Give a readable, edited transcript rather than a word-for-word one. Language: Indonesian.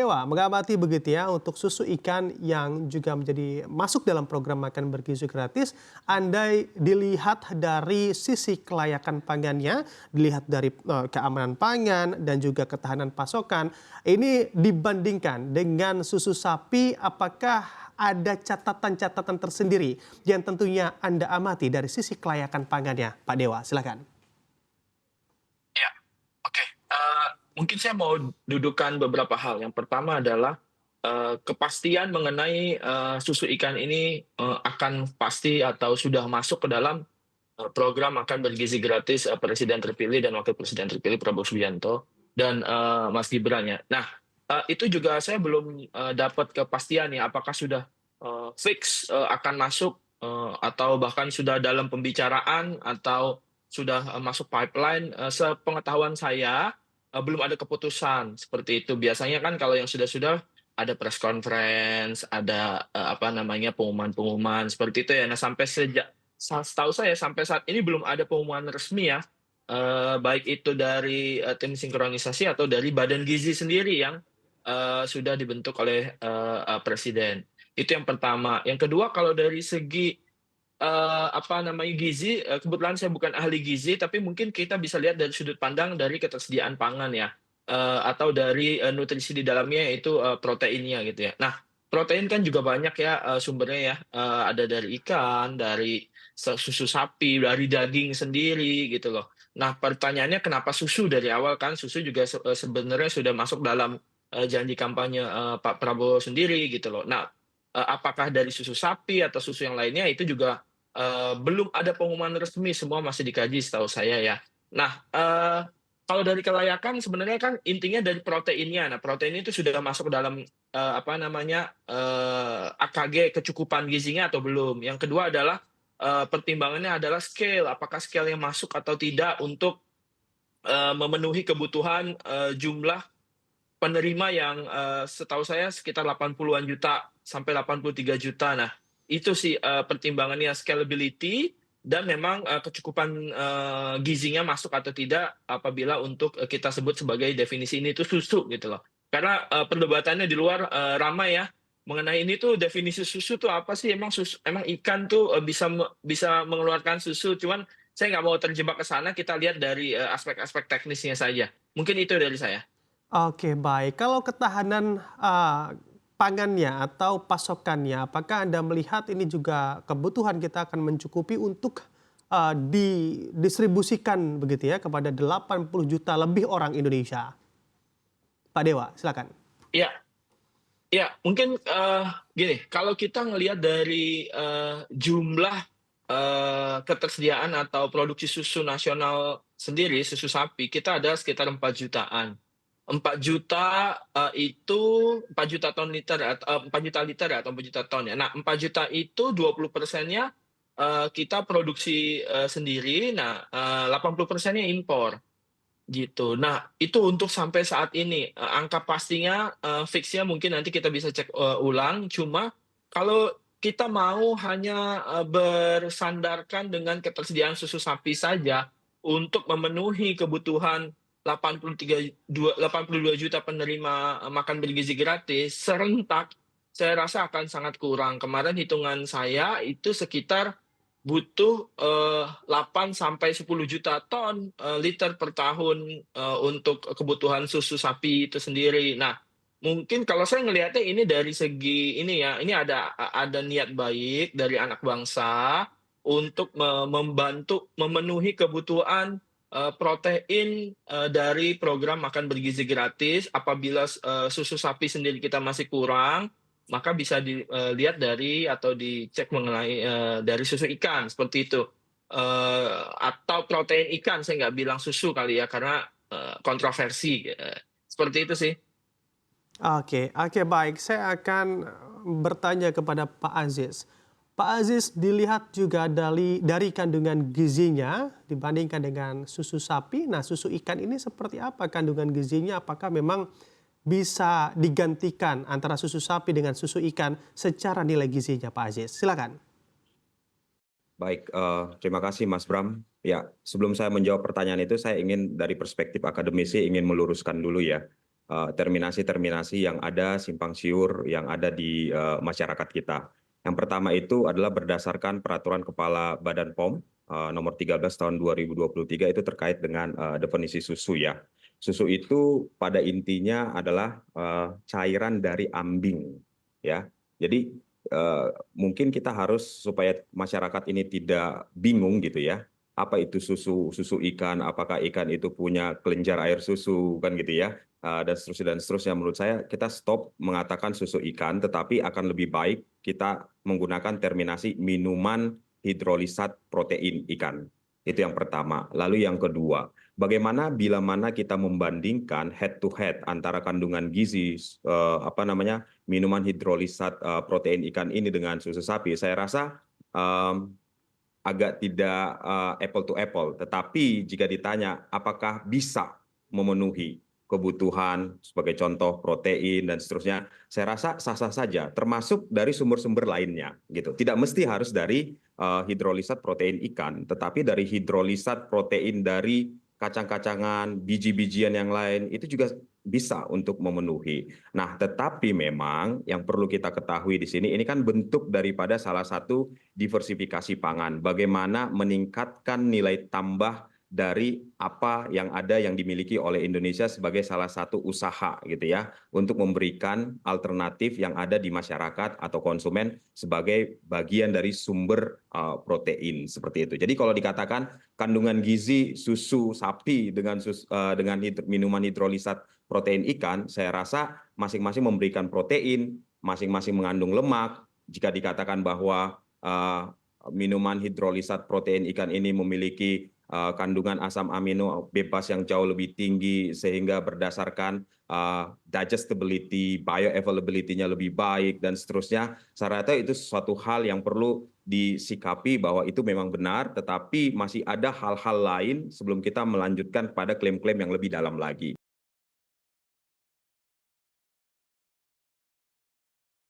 Dewa mengamati begitu ya untuk susu ikan yang juga menjadi masuk dalam program makan bergizi gratis, andai dilihat dari sisi kelayakan pangannya, dilihat dari keamanan pangan dan juga ketahanan pasokan, ini dibandingkan dengan susu sapi, apakah ada catatan-catatan tersendiri yang tentunya Anda amati dari sisi kelayakan pangannya, Pak Dewa? Silakan. Ya, oke. Mungkin saya mau dudukan beberapa hal. Yang pertama adalah, kepastian mengenai, susu ikan ini, akan pasti atau sudah masuk ke dalam, program makan bergizi gratis, Presiden terpilih dan Wakil Presiden terpilih Prabowo Subianto dan, Mas Gibran ya. Nah, itu juga saya belum, dapat kepastian ya apakah sudah, fix, akan masuk, atau bahkan sudah dalam pembicaraan atau sudah, masuk pipeline. Sepengetahuan saya, belum ada keputusan seperti itu. Biasanya kan kalau yang sudah-sudah ada press conference, ada, apa namanya, pengumuman-pengumuman seperti itu ya. Nah, setahu saya sampai saat ini belum ada pengumuman resmi ya, baik itu dari, tim sinkronisasi atau dari Badan Gizi sendiri yang, sudah dibentuk oleh, presiden. Itu yang pertama. Yang kedua kalau dari segi, apa namanya, gizi, kebetulan saya bukan ahli gizi, tapi mungkin kita bisa lihat dari sudut pandang dari ketersediaan pangan ya, atau dari, nutrisi di dalamnya yaitu, proteinnya gitu ya. Nah, protein kan juga banyak ya, sumbernya ya, ada dari ikan, dari susu sapi, dari daging sendiri gitu loh. Nah, pertanyaannya kenapa susu dari awal kan susu juga sebenarnya sudah masuk dalam, janji kampanye, Pak Prabowo sendiri gitu loh. Nah, apakah dari susu sapi atau susu yang lainnya itu juga belum ada pengumuman resmi, semua masih dikaji setahu saya ya. Nah, kalau dari kelayakan sebenarnya kan intinya dari proteinnya. Nah, protein itu sudah masuk dalam, apa namanya, AKG kecukupan gizinya atau belum. Yang kedua adalah, pertimbangannya adalah scale, apakah scale yang masuk atau tidak untuk, memenuhi kebutuhan, jumlah penerima yang, setahu saya sekitar 80-an juta sampai 83 juta. Nah, itu sih, pertimbangannya scalability dan memang, kecukupan, gizinya masuk atau tidak apabila untuk, kita sebut sebagai definisi ini tuh susu gitu loh. Karena, perdebatannya di luar, ramai ya, mengenai ini tuh definisi susu tuh apa sih? Emang ikan tuh, bisa mengeluarkan susu? Cuman saya nggak mau terjebak ke sana, kita lihat dari, aspek-aspek teknisnya saja. Mungkin itu dari saya. Oke, baik. Kalau ketahanan, pangannya atau pasokannya, apakah Anda melihat ini juga kebutuhan kita akan mencukupi untuk, didistribusikan begitu ya kepada 80 juta lebih orang Indonesia? Pak Dewa, silakan. Iya. Ya, mungkin, gini, kalau kita ngelihat dari, jumlah, ketersediaan atau produksi susu nasional sendiri, susu sapi, kita ada sekitar 4 jutaan. 4 juta, itu 4 juta ton liter 4 juta liter ya atau 4 juta ton ya. Nah, 4 juta itu 20%-nya, kita produksi, sendiri, nah, 80%-nya impor. Gitu. Nah, itu untuk sampai saat ini, angka pastinya, fix-nya mungkin nanti kita bisa cek, ulang, cuma kalau kita mau hanya, bersandarkan dengan ketersediaan susu sapi saja untuk memenuhi kebutuhan 82 juta penerima, makan bergizi gratis serentak, saya rasa akan sangat kurang. Kemarin hitungan saya itu sekitar butuh, 8 sampai 10 juta ton, liter per tahun, untuk kebutuhan susu sapi itu sendiri. Nah, mungkin kalau saya ngelihatnya ini dari segi ini ya, ini ada niat baik dari anak bangsa untuk membantu memenuhi kebutuhan, protein, dari program makan bergizi gratis. Apabila susu sapi sendiri kita masih kurang, maka bisa dilihat dari atau dicek mengenai, dari susu ikan, seperti itu. Atau protein ikan, saya nggak bilang susu kali ya, karena, kontroversi, seperti itu sih. Oke, oke, baik. Saya akan bertanya kepada Pak Aziz. Pak Aziz, dilihat juga dari kandungan gizinya dibandingkan dengan susu sapi. Nah, susu ikan ini seperti apa kandungan gizinya? Apakah memang bisa digantikan antara susu sapi dengan susu ikan secara nilai gizinya, Pak Aziz? Silakan. Baik, terima kasih Mas Bram. Ya, sebelum saya menjawab pertanyaan itu, saya ingin dari perspektif akademisi ingin meluruskan dulu ya. terminasi-terminasi yang ada, simpang siur yang ada di masyarakat kita. Yang pertama itu adalah berdasarkan Peraturan Kepala Badan POM nomor 13 tahun 2023 itu terkait dengan definisi susu ya. Susu itu pada intinya adalah cairan dari ambing ya. Jadi mungkin kita harus supaya masyarakat ini tidak bingung gitu ya. Apa itu susu ikan? Apakah ikan itu punya kelenjar air susu kan gitu ya? Dan seterusnya dan seterusnya. Menurut saya kita stop mengatakan susu ikan, tetapi akan lebih baik kita menggunakan terminasi minuman hidrolisat protein ikan. Itu yang pertama. Lalu yang kedua, bagaimana bila mana kita membandingkan head to head antara kandungan gizi minuman hidrolisat protein ikan ini dengan susu sapi, saya rasa agak tidak apple to apple. Tetapi jika ditanya apakah bisa memenuhi kebutuhan sebagai contoh protein dan seterusnya, saya rasa sah-sah saja, termasuk dari sumber-sumber lainnya gitu. Tidak mesti harus dari hidrolisat protein ikan, tetapi dari hidrolisat protein dari kacang-kacangan, biji-bijian yang lain itu juga bisa untuk memenuhi. Nah, tetapi memang yang perlu kita ketahui di sini ini kan bentuk daripada salah satu diversifikasi pangan. Bagaimana meningkatkan nilai tambah dari apa yang ada yang dimiliki oleh Indonesia sebagai salah satu usaha gitu ya untuk memberikan alternatif yang ada di masyarakat atau konsumen sebagai bagian dari sumber protein seperti itu. Jadi kalau dikatakan kandungan gizi susu sapi dengan minuman hidrolisat protein ikan, saya rasa masing-masing memberikan protein, masing-masing mengandung lemak. Jika dikatakan bahwa minuman hidrolisat protein ikan ini memiliki kandungan asam amino bebas yang jauh lebih tinggi sehingga berdasarkan digestibility, bioavailability-nya lebih baik dan seterusnya. Saya rasa itu suatu hal yang perlu disikapi bahwa itu memang benar, tetapi masih ada hal-hal lain sebelum kita melanjutkan pada klaim-klaim yang lebih dalam lagi.